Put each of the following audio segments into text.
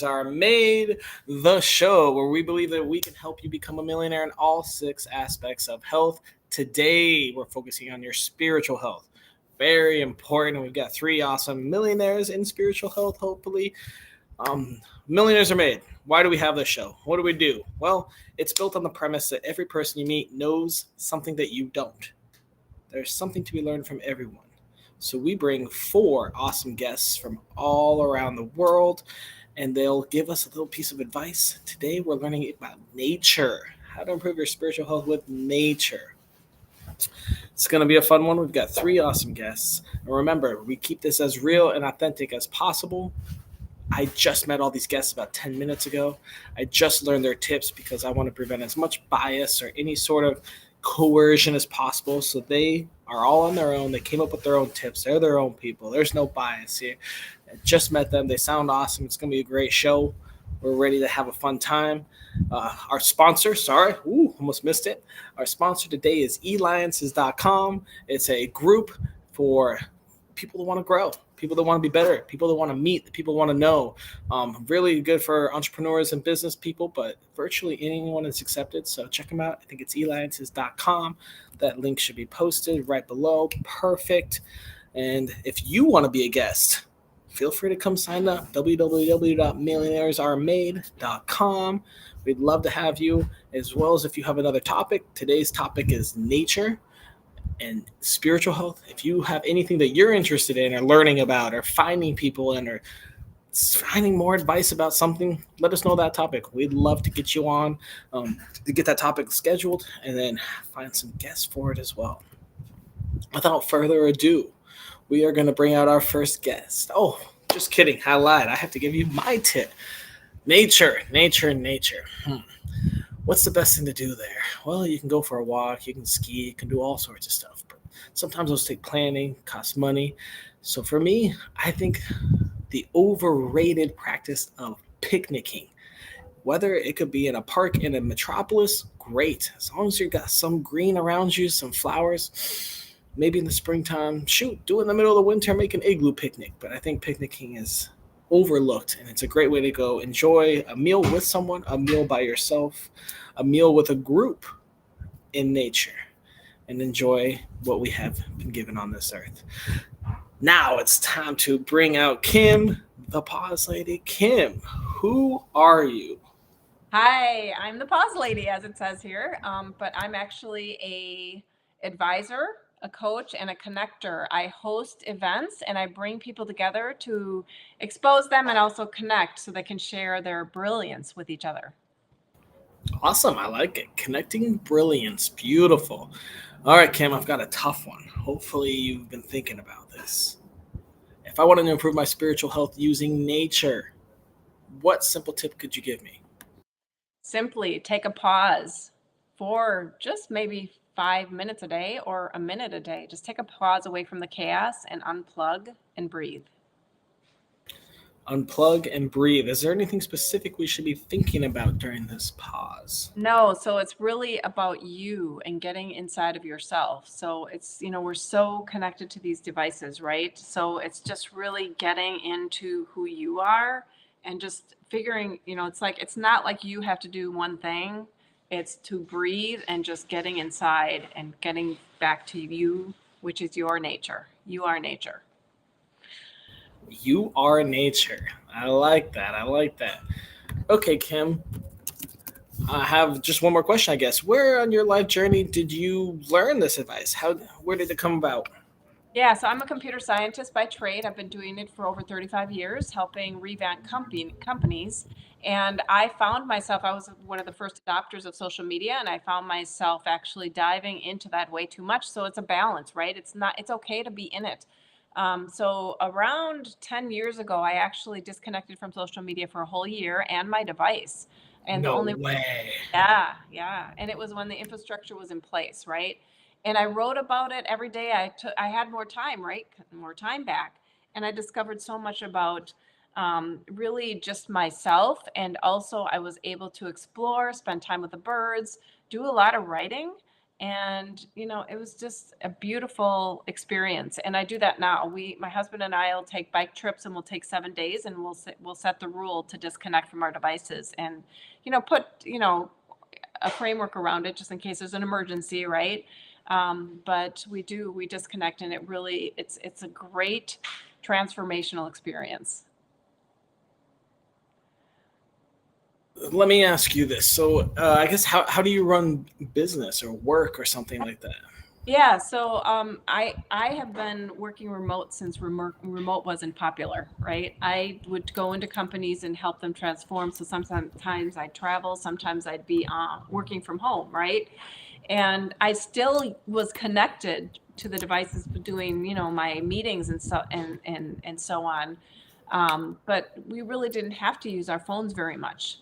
Are Made, the show where we believe that we can help you become a millionaire in all six aspects of health. Today, we're focusing on your spiritual health. Very important. We've got three awesome millionaires in spiritual health, hopefully. Millionaires are made. Why do we have this show? What do we do? Well, it's built on the premise that every person you meet knows something that you don't. There's something to be learned from everyone. So we bring four awesome guests from all around the world, and they'll give us a little piece of advice. Today we're learning about nature, how to improve your spiritual health with nature. It's going to be a fun one. We've got three awesome guests. And remember, we keep this as real and authentic as possible. I just met all these guests about 10 minutes ago. I just learned their tips because I want to prevent as much bias or any sort of coercion as possible. So they are all on their own. They came up with their own tips. They're their own people. There's no bias here. I just met them. They sound awesome. It's going to be a great show. We're ready to have a fun time. Our sponsor, almost missed it. Our sponsor today is ealliances.com. It's a group for people that want to grow, people that want to be better, people that want to meet, people want to know. Really good for entrepreneurs and business people, but virtually anyone is accepted. So check them out. I think it's ealliances.com. That link should be posted right below. Perfect. And if you want to be a guest, feel free to come sign up. www.millionairesaremade.com. We'd love to have you, as well as if you have another topic. Today's topic is nature and spiritual health. If you have anything that you're interested in or learning about or finding people in or finding more advice about something, let us know that topic. We'd love to get you on, to get that topic scheduled and then find some guests for it as well. Without further ado, we are going to bring out our first guest. Oh, just kidding. I lied. I have to give you my tip. Nature. What's the best thing to do there? Well, you can go for a walk, you can ski, you can do all sorts of stuff. But sometimes those take planning, cost money. So for me, I think the overrated practice of picnicking, whether it could be in a park in a metropolis, great. As long as you got some green around you, some flowers, maybe in the springtime, shoot, do it in the middle of the winter, make an igloo picnic. But I think picnicking is overlooked and it's a great way to go enjoy a meal with someone, a meal by yourself, a meal with a group in nature, and enjoy what we have been given on this earth. Now it's time to bring out Kim, the pause lady. Kim, who are you? Hi, I'm the pause lady, as it says here, but I'm actually a advisor, a coach, and a connector. I host events and I bring people together to expose them and also connect so they can share their brilliance with each other. Awesome, I like it. Connecting brilliance, beautiful. All right, Kim, I've got a tough one. Hopefully, you've been thinking about this. If I wanted to improve my spiritual health using nature, what simple tip could you give me? Simply take a pause for just maybe 5 minutes a day or a minute a day. Just take a pause away from the chaos and unplug and breathe. Unplug and breathe. Is there anything specific we should be thinking about during this pause? No, so it's really about you and getting inside of yourself. So we're so connected to these devices, right? So it's just really getting into who you are and just figuring, it's not like you have to do one thing. It's to breathe and just getting inside and getting back to you, which is your nature. You are nature. You are nature. I like that. I like that. Okay, Kim, I have just one more question, I guess. Where on your life journey did you learn this advice? Where did it come about? Yeah, so I'm a computer scientist by trade. I've been doing it for over 35 years, helping revamp companies. And I found myself, I was one of the first adopters of social media, and I found myself actually diving into that way too much. So it's a balance, right? It's okay to be in it. So around 10 years ago, I actually disconnected from social media for a whole year and my device. And the No only way. yeah. And it was when the infrastructure was in place, right? And I wrote about it every day. I had more time, right? More time back. And I discovered so much about really just myself. And also, I was able to explore, spend time with the birds, do a lot of writing. And, it was just a beautiful experience. And I do that now. My husband and I will take bike trips, and we'll take 7 days, and we'll set the rule to disconnect from our devices, and, put, a framework around it just in case there's an emergency, right? But we disconnect, and it's a great transformational experience. Let me ask you this. So I guess how do you run business or work or something like that? Yeah, so I have been working remote since remote wasn't popular, right? I would go into companies and help them transform. So sometimes I'd travel, sometimes I'd be working from home, right? And I still was connected to the devices, doing my meetings and so on. But we really didn't have to use our phones very much,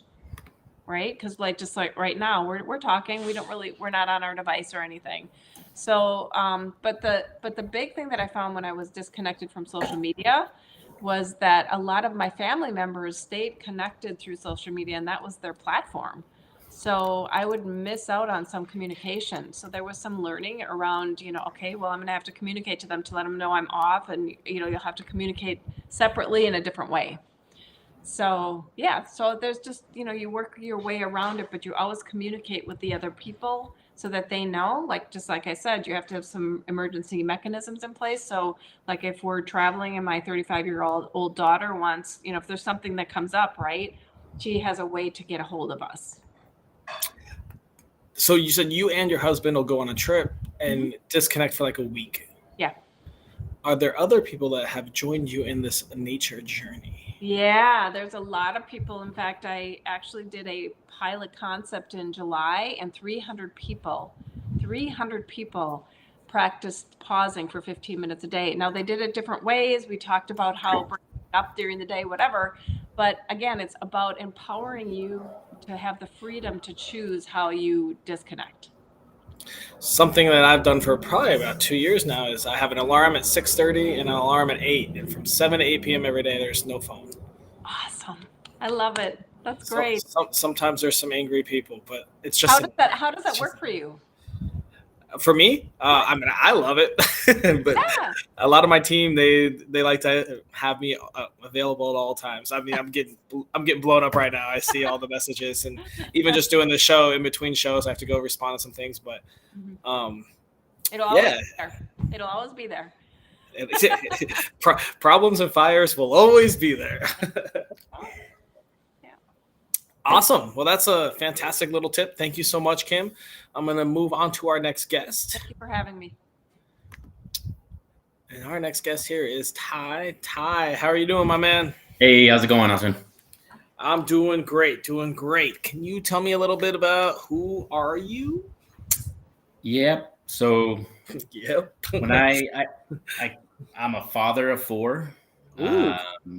right? Because just like right now, we're talking. We're not on our device or anything. So, but the big thing that I found when I was disconnected from social media was that a lot of my family members stayed connected through social media, and that was their platform. So I would miss out on some communication. So there was some learning around, okay, well, I'm going to have to communicate to them to let them know I'm off, and you'll have to communicate separately in a different way. So yeah, so there's just, you work your way around it, but you always communicate with the other people so that they know, just like I said, you have to have some emergency mechanisms in place. So like if we're traveling and my 35-year-old daughter wants, if there's something that comes up, right, she has a way to get a hold of us. So you said you and your husband will go on a trip and disconnect for like a week. Yeah. Are there other people that have joined you in this nature journey? Yeah, there's a lot of people. In fact, I actually did a pilot concept in July, and 300 people practiced pausing for 15 minutes a day. Now, they did it different ways. We talked about how breaking up during the day, whatever. But again, it's about empowering you to have the freedom to choose how you disconnect. Something that I've done for probably about 2 years now is I have an alarm at 6:30 and an alarm at 8, and from 7 to 8 p.m. every day there's no phone. Awesome. I love it. That's great. Sometimes there's some angry people, but it's just how does that work for you? For me, I mean, I love it, but a lot of my team they like to have me available at all times. I mean, I'm getting blown up right now. I see all the messages, and even just doing the show in between shows, I have to go respond to some things. But it'll always be there. It'll always be there. Problems and fires will always be there. Awesome. Well, that's a fantastic little tip. Thank you so much, Kim. I'm going to move on to our next guest. Thank you for having me. And our next guest here is Taide. Taide, how are you doing, my man? Hey, how's it going, Austin? I'm doing great. Can you tell me a little bit about who are you? Yep. So, when I'm a father of 4. Ooh,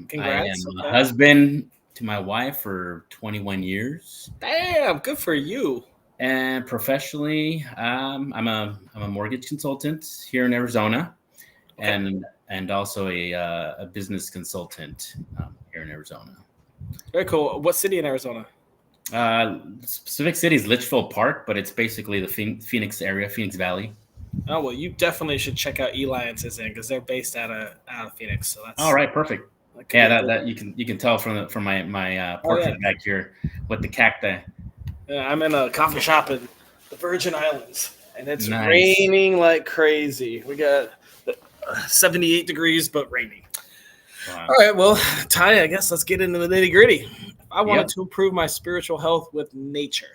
congrats. I am a husband to my wife for 21 years. Damn, good for you. And professionally, I'm a mortgage consultant here in Arizona, and also a business consultant here in Arizona. Very cool. What city in Arizona? Specific city is Litchfield Park, but it's basically the Phoenix area, Phoenix Valley. Oh well, you definitely should check out Eliance's in because they're based out of Phoenix. So that's all right. Perfect. Yeah, that you can tell from my portrait back here with the cacti. Yeah, I'm in a coffee shop in the Virgin Islands, and it's raining like crazy. We got 78 degrees, but raining. Wow. All right, well, Ty, I guess let's get into the nitty gritty. I wanted to improve my spiritual health with nature.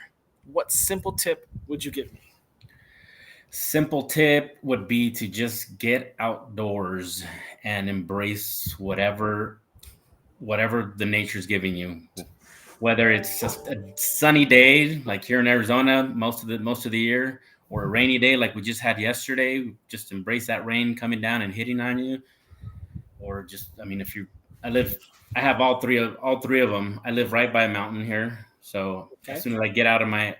What simple tip would you give me? Simple tip would be to just get outdoors and embrace whatever the nature's giving you. Whether it's just a sunny day like here in Arizona most of the year, or a rainy day like we just had yesterday, just embrace that rain coming down and hitting on you. Or just, I mean, I have all three of them. I live right by a mountain here, so as soon as I get out of my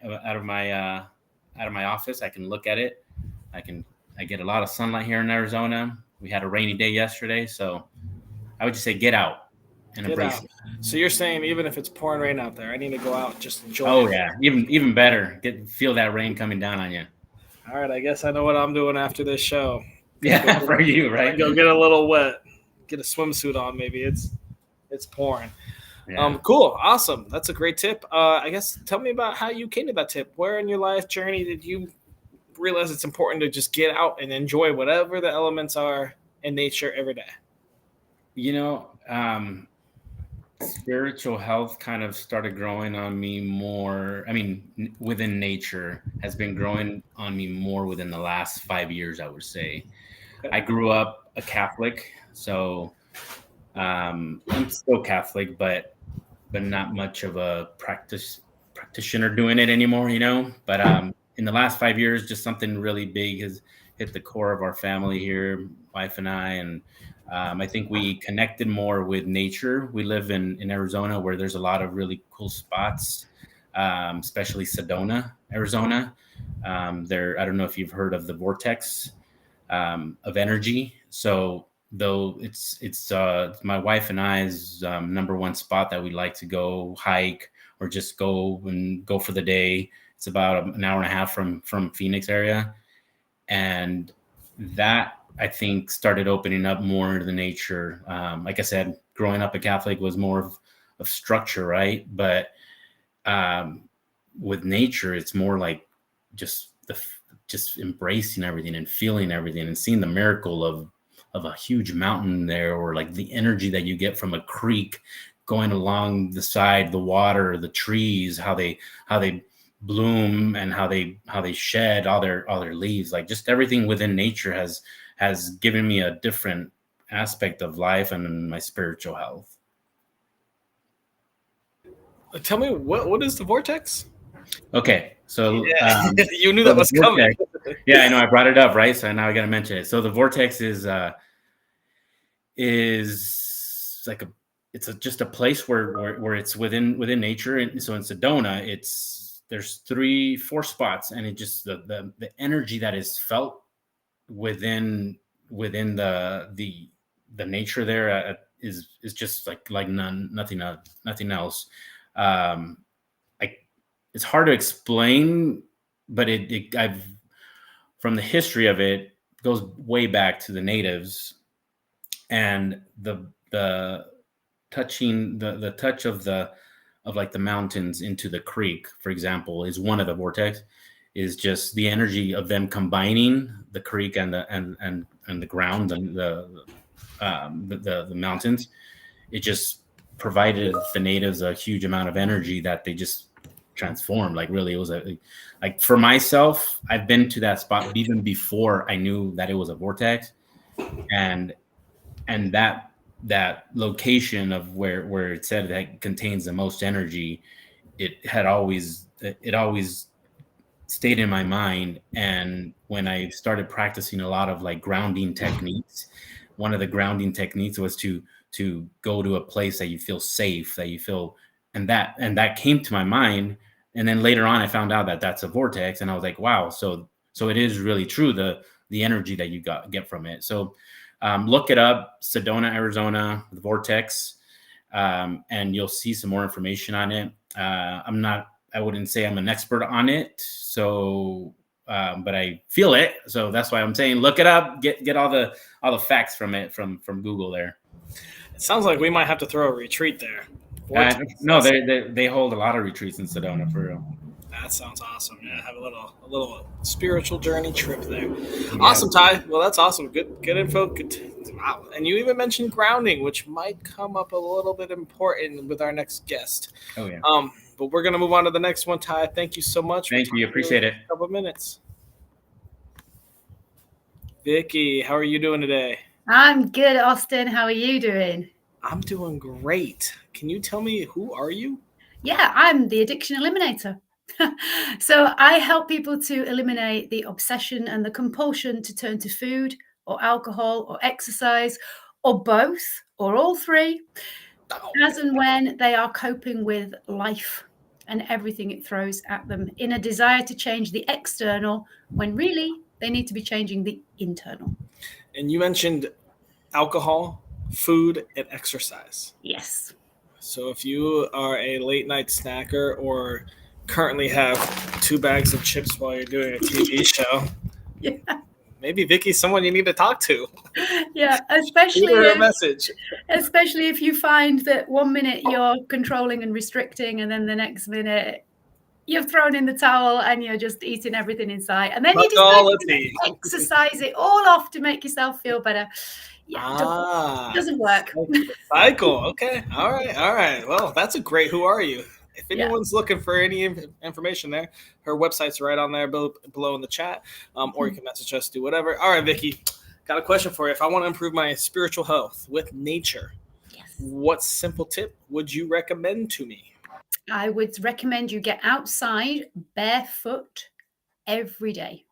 office, I can look at it. I get a lot of sunlight here in Arizona. We had a rainy day yesterday, so I would just say get out and embrace it. So you're saying even if it's pouring rain out there, I need to go out and just enjoy it? Oh yeah, even better. Feel that rain coming down on you. All right, I guess I know what I'm doing after this show. Yeah, for you, Gotta right? go get a little wet, get a swimsuit on. Maybe it's pouring. Yeah. Cool, awesome. That's a great tip. I guess tell me about how you came to that tip. Where in your life journey did you realize it's important to just get out and enjoy whatever the elements are in nature every day? You know, spiritual health kind of started growing on me more. I mean, within nature has been growing on me more within the last 5 years, I would say. I grew up a Catholic, so I'm still Catholic, but not much of a practitioner doing it anymore, you know. But in the last 5 years, just something really big has hit the core of our family here, wife and I, and I think we connected more with nature. We live in Arizona, where there's a lot of really cool spots, especially Sedona, Arizona. There, I don't know if you've heard of the vortex of energy. So though it's my wife and I's number one spot that we like to go hike or just go for the day. It's about an hour and a half from Phoenix area, and that I think started opening up more into the nature. Like I said, growing up a Catholic was more of structure, right? But with nature, it's more like just just embracing everything and feeling everything and seeing the miracle of a huge mountain there, or like the energy that you get from a creek going along the side, the water, the trees, how they bloom and how they shed all their leaves. Like just everything within nature has given me a different aspect of life and my spiritual health. Tell me what is the vortex? Okay, so Yeah. You knew so that the was coming. vortex, yeah, I know I brought it up, right? So now I got to mention it. So the vortex is like just a place where it's within nature. And so in Sedona, there's 3-4 spots, and it just the energy that is felt within the nature there is just like nothing else. um I It's hard to explain, but I've from the history of it goes way back to the natives, and the touching the touch of like the mountains into the creek, for example, is one of the vortex. Is just the energy of them combining the creek and the ground and the mountains. It just provided the natives a huge amount of energy that they just transformed. Like really, it was like for myself, I've been to that spot even before I knew that it was a vortex, and that location of where it said that contains the most energy, it always stayed in my mind. And when I started practicing a lot of like grounding techniques, one of the grounding techniques was to go to a place that you feel safe, that you feel, and that came to my mind. And then later on I found out that that's a vortex, and I was like, wow, so it is really true, the energy that you get from it. So look it up, Sedona, Arizona, the vortex, and you'll see some more information on it. I wouldn't say I'm an expert on it, so but I feel it, so that's why I'm saying look it up, get all the facts from it from Google there. It sounds like we might have to throw a retreat there. No, they hold a lot of retreats in Sedona, for real. That sounds awesome. Yeah, have a little spiritual journey trip there. Yeah. Awesome, Ty. Well, that's awesome. Good info. Wow. And you even mentioned grounding, which might come up a little bit important with our next guest. Oh yeah. But we're gonna move on to the next one, Ty. Thank you so much. Thank you. Appreciate it. A couple of minutes. Vicky, how are you doing today? I'm good, Austin. How are you doing? I'm doing great. Can you tell me, who are you? Yeah, I'm the addiction eliminator. So I help people to eliminate the obsession and the compulsion to turn to food or alcohol or exercise or both or all three, as and when they are coping with life and everything it throws at them in a desire to change the external, when really they need to be changing the internal. And you mentioned alcohol, food, and exercise. Yes. So if you are a late night snacker or currently have 2 bags of chips while you're doing a TV show. Yeah. Maybe Vicky's someone you need to talk to. Yeah, Shoot her a message. especially if you find that 1 minute you're controlling and restricting, and then the next minute you've thrown in the towel and you're just eating everything in sight, and then you decide to exercise it all off to make yourself feel better. Yeah, doesn't work. Cycle. Okay. All right. Well, that's a great Who Are You? If anyone's looking for any information there, her website's right on there below in the chat, or you can message us, do whatever. All right, Vicky, got a question for you. If I want to improve my spiritual health with nature, what simple tip would you recommend to me? I would recommend you get outside barefoot every day.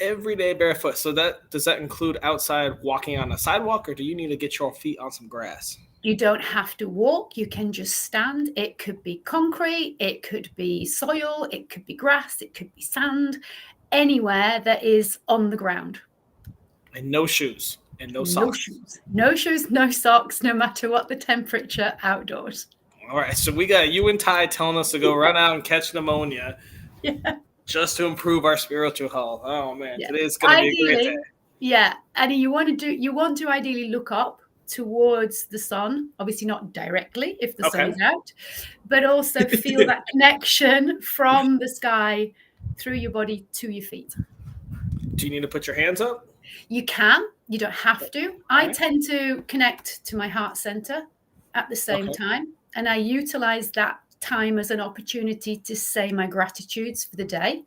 Every day barefoot. So does that include outside walking on a sidewalk, or do you need to get your feet on some grass? You don't have to walk. You can just stand. It could be concrete. It could be soil. It could be grass. It could be sand. Anywhere that is on the ground. And no shoes and no socks. No shoes, no socks, no matter what the temperature outdoors. All right. So we got you and Taide telling us to go run out and catch pneumonia. Yeah. Just to improve our spiritual health. Oh man, today's gonna be a great day. Yeah. And you want to ideally look up towards the sun, obviously not directly if the sun is out, but also feel that connection from the sky through your body to your feet. Do you need to put your hands up? You can. You don't have to. I tend to connect to my heart center at the same time, and I utilize that time as an opportunity to say my gratitudes for the day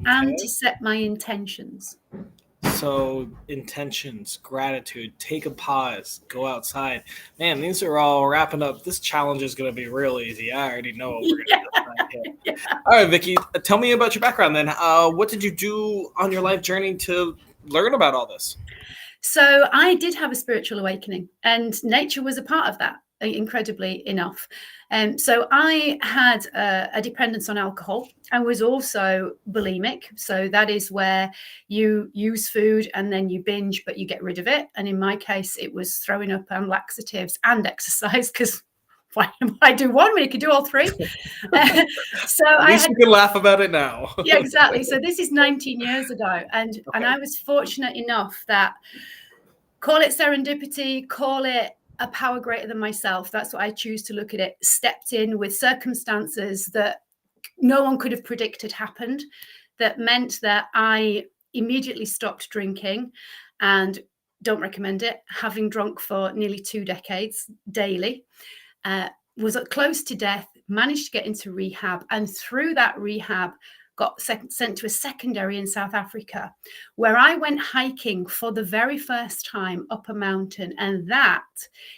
and to set my intentions. So intentions, gratitude, take a pause, go outside. Man, these are all wrapping up. This challenge is going to be real easy. I already know what we're going to do. All right, Vicky, tell me about your background then. What did you do on your life journey to learn about all this? So I did have a spiritual awakening, and nature was a part of that, incredibly enough. So I had a dependence on alcohol. I was also bulimic. So that is where you use food and then you binge, but you get rid of it. And in my case, it was throwing up and laxatives and exercise, because why do one when you could do all three? So at least you can laugh about it now. Yeah, exactly. So this is 19 years ago. And I was fortunate enough that, call it serendipity, call it a power greater than myself, that's what I choose to look at it, stepped in with circumstances that no one could have predicted happened, that meant that I immediately stopped drinking, and don't recommend it, having drunk for nearly 2 decades daily, was close to death, managed to get into rehab, and through that rehab got sent to a secondary in South Africa, where I went hiking for the very first time up a mountain. And that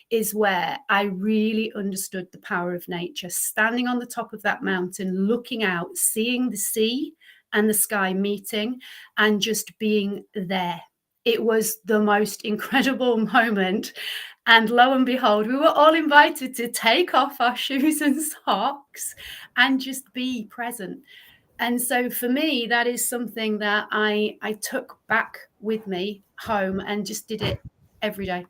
is where I really understood the power of nature, standing on the top of that mountain, looking out, seeing the sea and the sky meeting, and just being there. It was the most incredible moment. And lo and behold, we were all invited to take off our shoes and socks and just be present. And so for me, that is something that I took back with me home and just did it every day.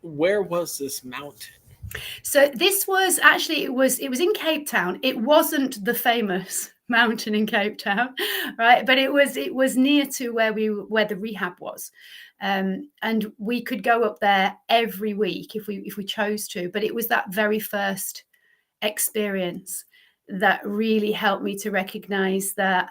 Where was this mountain? So this was actually, it was in Cape Town. It wasn't the famous mountain in Cape Town, right? But it was near to where the rehab was. And we could go up there every week if we chose to. But it was that very first experience that really helped me to recognize that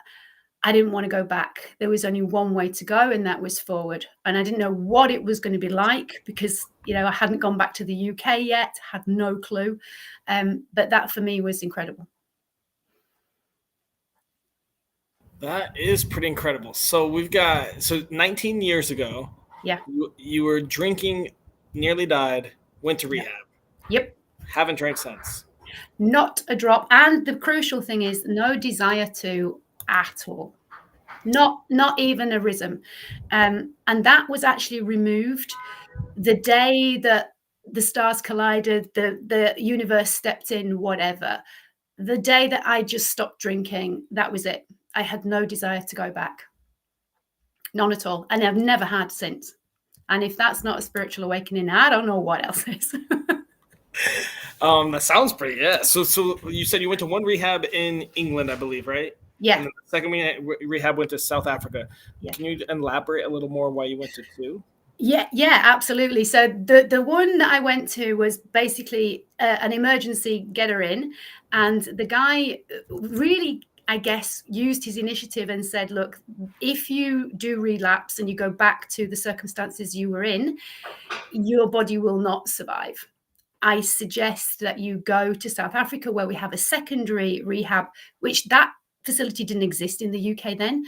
I didn't want to go back. There was only one way to go, and that was forward. And I didn't know what it was going to be like, because, I hadn't gone back to the UK yet, had no clue. But that for me was incredible. That is pretty incredible. So 19 years ago, you were drinking, nearly died, went to rehab. Yep. Haven't drank since. Not a drop. And the crucial thing is no desire to at all. Not even a rhythm. And that was actually removed the day that the stars collided, the universe stepped in, whatever. The day that I just stopped drinking, that was it. I had no desire to go back. None at all. And I've never had since. And if that's not a spiritual awakening, I don't know what else is. That sounds pretty. Yeah. So you said you went to one rehab in England, I believe, right? Yeah. And then the second rehab went to South Africa. Yeah. Can you elaborate a little more why you went to two? Yeah, absolutely. So the one that I went to was basically an emergency get her in, and the guy really, I guess, used his initiative and said, look, if you do relapse and you go back to the circumstances you were in, your body will not survive. I suggest that you go to South Africa, where we have a secondary rehab, which that facility didn't exist in the UK then.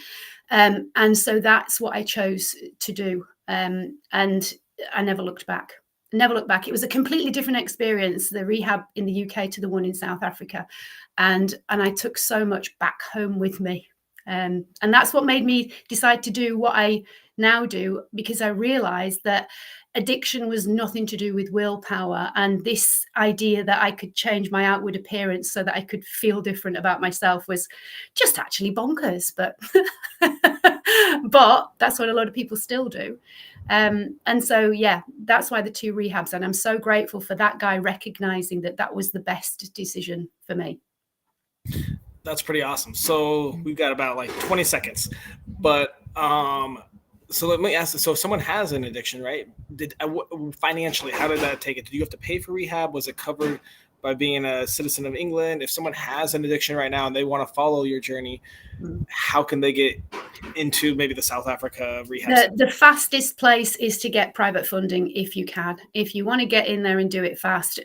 And so that's what I chose to do. And I never looked back. Never looked back. It was a completely different experience, the rehab in the UK to the one in South Africa. And I took so much back home with me. And that's what made me decide to do what I now do, because I realized that addiction was nothing to do with willpower, and this idea that I could change my outward appearance so that I could feel different about myself was just actually bonkers. But but that's what a lot of people still do. And so yeah, that's why the two rehabs, and I'm so grateful for that guy recognizing that that was the best decision for me. That's pretty awesome. So we've got about like 20 seconds, but so let me ask this. So if someone has an addiction, right? Financially, how did that take it? Did you have to pay for rehab? Was it covered by being a citizen of England? If someone has an addiction right now and they want to follow your journey, how can they get into maybe the South Africa rehab? The fastest place is to get private funding if you can. If you want to get in there and do it fast,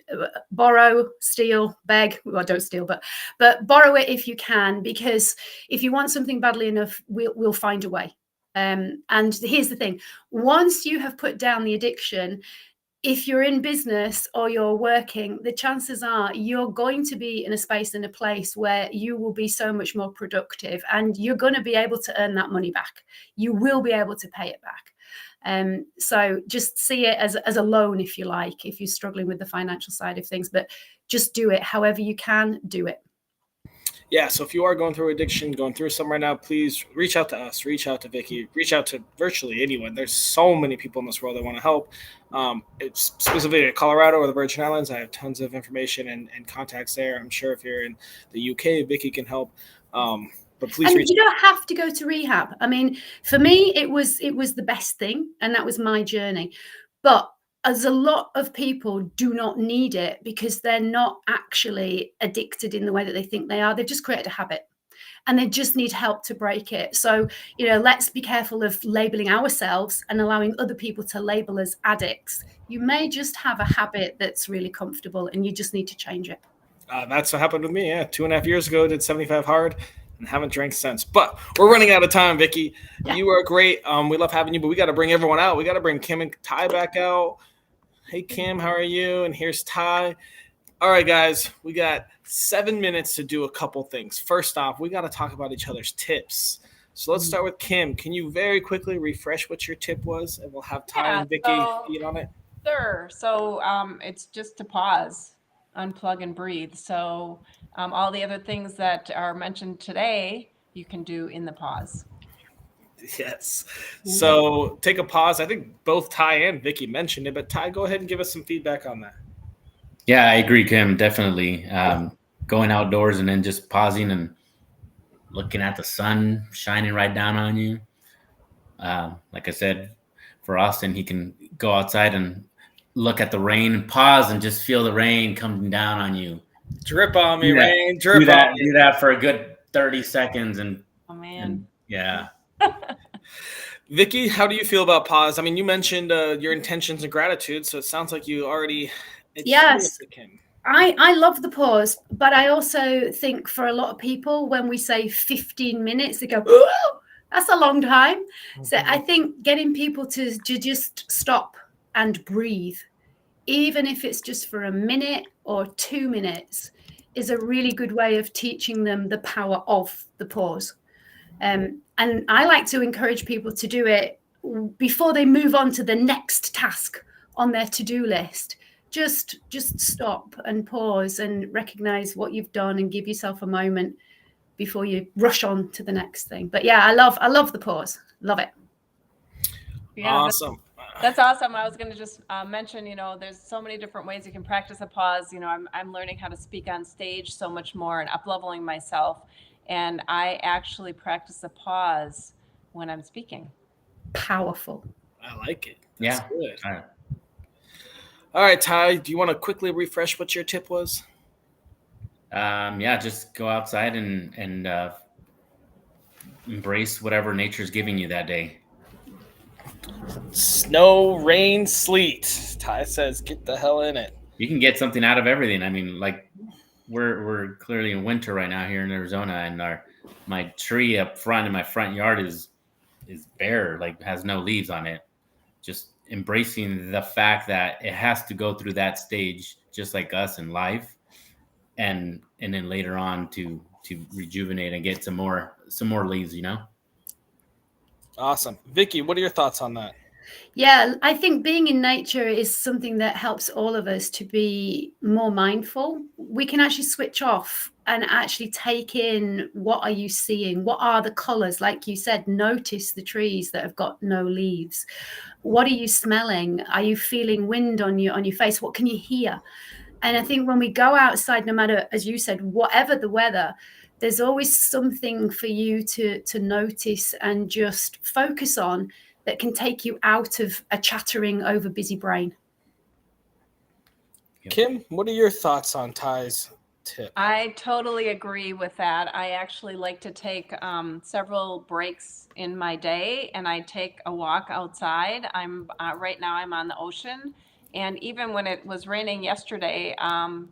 borrow, steal, beg. Well, don't steal, but borrow it if you can, because if you want something badly enough, we'll find a way. And here's the thing: once you have put down the addiction, if you're in business or you're working, the chances are you're going to be in a space and a place where you will be so much more productive, and you're going to be able to earn that money back. You will be able to pay it back. So just see it as a loan, if you like, if you're struggling with the financial side of things, but just do it however you can do it. Yeah, so if you are going through addiction, going through something right now, please reach out to us, reach out to Vicky, reach out to virtually anyone. There's so many people in this world that want to help. It's specifically in Colorado or the Virgin Islands. I have tons of information and contacts there. I'm sure if you're in the UK, Vicky can help. But please and you don't have to go to rehab. I mean, for me, it was the best thing, and that was my journey. But as a lot of people do not need it because they're not actually addicted in the way that they think they are. They've just created a habit and they just need help to break it. So, let's be careful of labeling ourselves and allowing other people to label us addicts. You may just have a habit that's really comfortable and you just need to change it. That's what happened with me. Yeah. 2.5 years ago, did 75 hard and haven't drank since. But we're running out of time, Vicky. Yeah. You are great. We love having you, but we got to bring everyone out. We got to bring Kim and Taide back out. Hey, Kim, how are you? And here's Taide. All right, guys, we got 7 minutes to do a couple things. First off, we got to talk about each other's tips. So let's start with Kim. Can you very quickly refresh what your tip was? And we'll have Taide and Vicky feed on it. Sure. So it's just to pause, unplug and breathe. So all the other things that are mentioned today, you can do in the pause. Yes. So take a pause. I think both Taide and Vicky mentioned it, but Taide, go ahead and give us some feedback on that. Yeah, I agree, Kim. Definitely. Going outdoors and then just pausing and looking at the sun shining right down on you. Like I said, for Austin, he can go outside and look at the rain and pause and just feel the rain coming down on you. Drip on me, rain. Drip on me. Do that for a good 30 seconds. And, oh, man. And, yeah. Vicky, how do you feel about pause? I mean, you mentioned your intentions and gratitude, so it sounds like you already. Yes, I love the pause, but I also think for a lot of people, when we say 15 minutes, they go, oh, that's a long time. Mm-hmm. So I think getting people to just stop and breathe, even if it's just for a minute or 2 minutes, is a really good way of teaching them the power of the pause. And I like to encourage people to do it before they move on to the next task on their to-do list. Just stop and pause and recognize what you've done and give yourself a moment before you rush on to the next thing. But yeah, I love the pause. Love it. Yeah, awesome. That's awesome. I was going to just mention, there's so many different ways you can practice a pause. I'm learning how to speak on stage so much more and up-leveling myself. And I actually practice a pause when I'm speaking. Powerful. I like it. That's Yeah. good. All right, Ty, do you want to quickly refresh what your tip was? Yeah, just go outside and embrace whatever nature's giving you that day. Snow, rain, sleet. Ty says, get the hell in it. You can get something out of everything. I mean, like we're clearly in winter right now here in Arizona, and my tree up front in my front yard is bare, like has no leaves on it. Just embracing the fact that it has to go through that stage, just like us in life, and then later on to rejuvenate and get some more leaves. Awesome. Vicky, what are your thoughts on that? Yeah, I think being in nature is something that helps all of us to be more mindful. We can actually switch off and actually take in, what are you seeing? What are the colors? Like you said, notice the trees that have got no leaves. What are you smelling? Are you feeling wind on your face? What can you hear? And I think when we go outside, no matter, as you said, whatever the weather, there's always something for you to notice and just focus on that can take you out of a chattering over busy brain. Kim, what are your thoughts on Ty's tip? I totally agree with that. I actually like to take several breaks in my day, and I take a walk outside. I'm right now I'm on the ocean, and even when it was raining yesterday,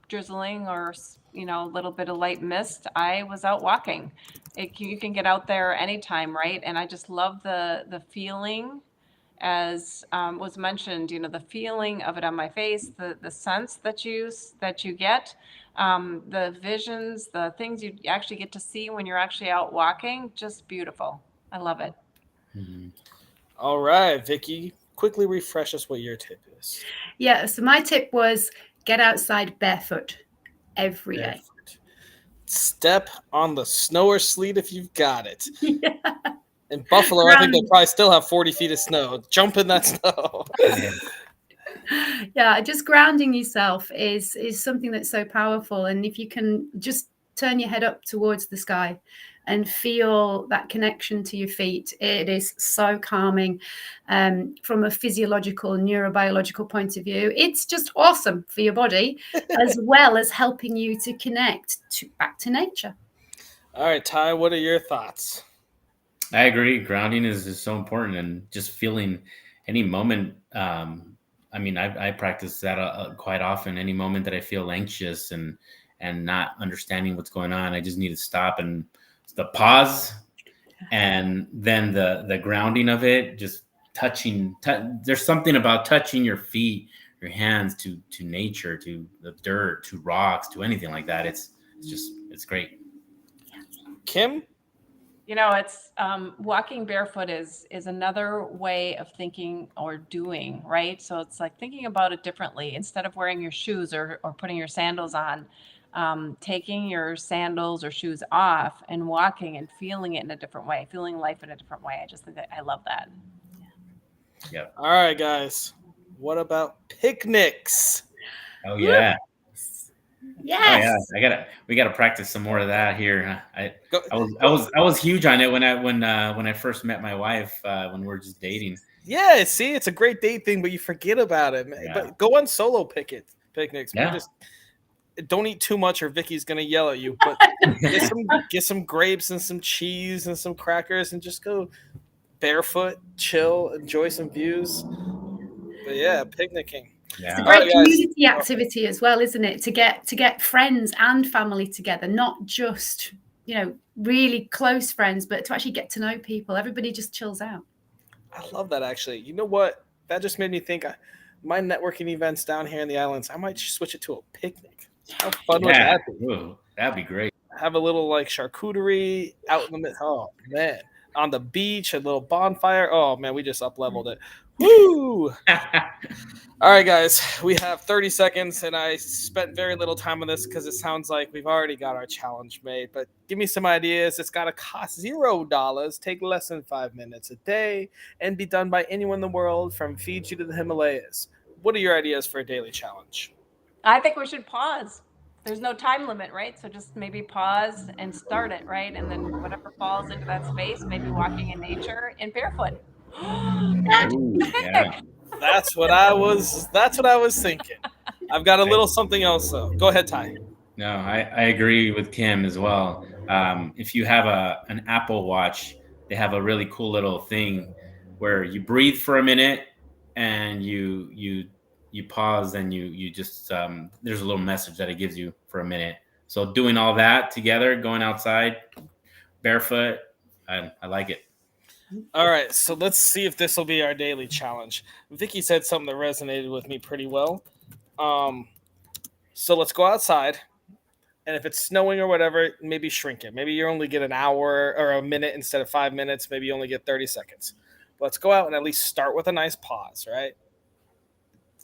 drizzling or a little bit of light mist, I was out walking. You can get out there anytime, right? And I just love the feeling, as was mentioned, the feeling of it on my face, the sense that you get, the visions, the things you actually get to see when you're actually out walking, just beautiful. I love it. Mm-hmm. All right, Vicky, quickly refresh us what your tip is. Yeah, so my tip was get outside barefoot every day. Step on the snow or sleet if you've got it. Yeah. In Buffalo, I think they probably still have 40 feet of snow. Jump in that snow. Yeah, just grounding yourself is something that's so powerful. And if you can just turn your head up towards the sky and feel that connection to your feet, it is so calming. From a physiological, neurobiological point of view, it's just awesome for your body, as well as helping you to connect back to nature. All right, Ty, what are your thoughts? I agree. Grounding is so important, and just feeling any moment. I mean, I practice that quite often. Any moment that I feel anxious and not understanding what's going on, I just need to stop, and the pause, and then the grounding of it, just touching. There's something about touching your feet, your hands to nature, to the dirt, to rocks, to anything like that. It's great. Kim? It's walking barefoot is another way of thinking or doing, right? So it's like thinking about it differently. Instead of wearing your shoes or putting your sandals on, taking your sandals or shoes off and walking and feeling it in a different way, feeling life in a different way. I just think that I love that. Yeah. All right, guys. What about picnics? Oh yeah. Yes. Oh yeah, we gotta practice some more of that here. I was huge on it when I first met my wife, when we were just dating. Yeah, see, it's a great date thing, but you forget about it. Yeah. But go on solo picnics. Yeah. Just don't eat too much, or Vicky's gonna yell at you. But get some grapes and some cheese and some crackers, and just go barefoot, chill, enjoy some views. But yeah, picnicking. Yeah. It's a great All right, community activity as well, isn't it? To get friends and family together, not just really close friends, but to actually get to know people. Everybody just chills out. I love that, actually. You know what? That just made me think. My networking events down here in the islands, I might switch it to a picnic. How fun would that be? Ooh, that'd be great. Have a little like charcuterie out in the middle. Oh man, on the beach, a little bonfire. Oh man, we just up leveled it. Woo! All right, guys, we have 30 seconds, and I spent very little time on this because it sounds like we've already got our challenge made. But give me some ideas. It's got to cost $0, take less than 5 minutes a day, and be done by anyone in the world from Fiji to the Himalayas. What are your ideas for a daily challenge? I think we should pause. There's no time limit, right? So just maybe pause and start it, right? And then whatever falls into that space, maybe walking in nature and barefoot. Ooh, yeah. That's what I was thinking. I've got a little something else though. Go ahead, Ty. No, I agree with Kim as well. If you have an Apple Watch, they have a really cool little thing where you breathe for a minute and you pause and you just there's a little message that it gives you for a minute. So doing all that together, going outside barefoot, I like it. All right, so let's see if this will be our daily challenge. Vicky said something that resonated with me pretty well. So let's go outside, and if it's snowing or whatever, maybe shrink it. Maybe you only get an hour or a minute instead of 5 minutes. Maybe you only get 30 seconds. Let's go out and at least start with a nice pause, right?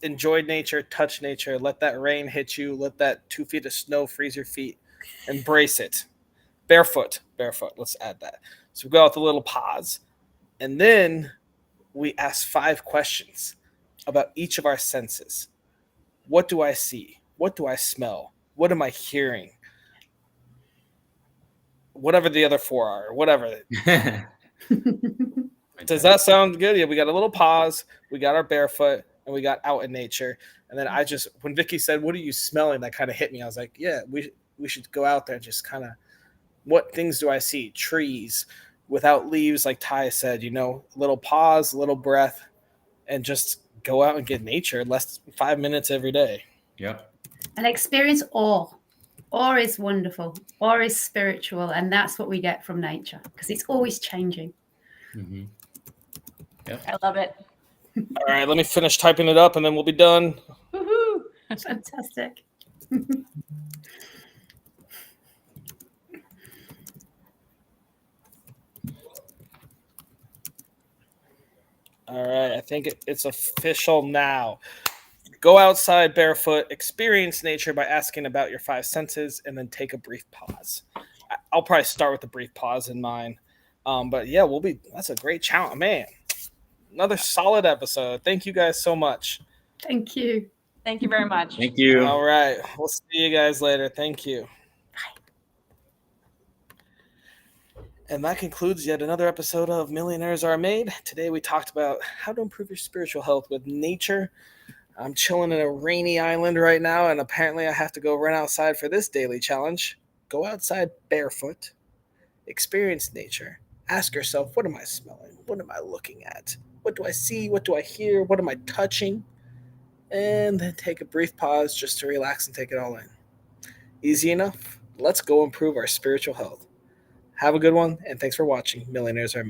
Enjoy nature, touch nature, let that rain hit you, let that 2 feet of snow freeze your feet, embrace it. Barefoot, let's add that. So we go out with a little pause, and then we ask 5 questions about each of our senses. What do I see? What do I smell? What am I hearing? Whatever the other 4 are, whatever. Does that sound good? Yeah, we got a little pause, we got our barefoot, and we got out in nature. And then when Vicky said, "What are you smelling?" that kind of hit me. I was like, yeah, we should go out there and just kind of, what things do I see? Trees without leaves, like Ty said, a little pause, a little breath, and just go out and get nature less than 5 minutes every day. Yep. And experience awe. Awe is wonderful. Awe is spiritual, and that's what we get from nature because it's always changing. Mm-hmm. Yep. I love it. All right, let me finish typing it up, and then we'll be done. Woohoo! Fantastic. All right, I think it's official now. Go outside barefoot, experience nature by asking about your 5 senses, and then take a brief pause. I'll probably start with a brief pause in mine. But yeah, that's a great challenge, man. Another solid episode. Thank you guys so much. Thank you. Thank you very much. Thank you. All right, we'll see you guys later. Thank you. And that concludes yet another episode of Millionaires Are Made. Today we talked about how to improve your spiritual health with nature. I'm chilling in a rainy island right now, and apparently I have to go run outside for this daily challenge. Go outside barefoot, experience nature, ask yourself, what am I smelling? What am I looking at? What do I see? What do I hear? What am I touching? And then take a brief pause just to relax and take it all in. Easy enough. Let's go improve our spiritual health. Have a good one, and thanks for watching Millionaires Are Made.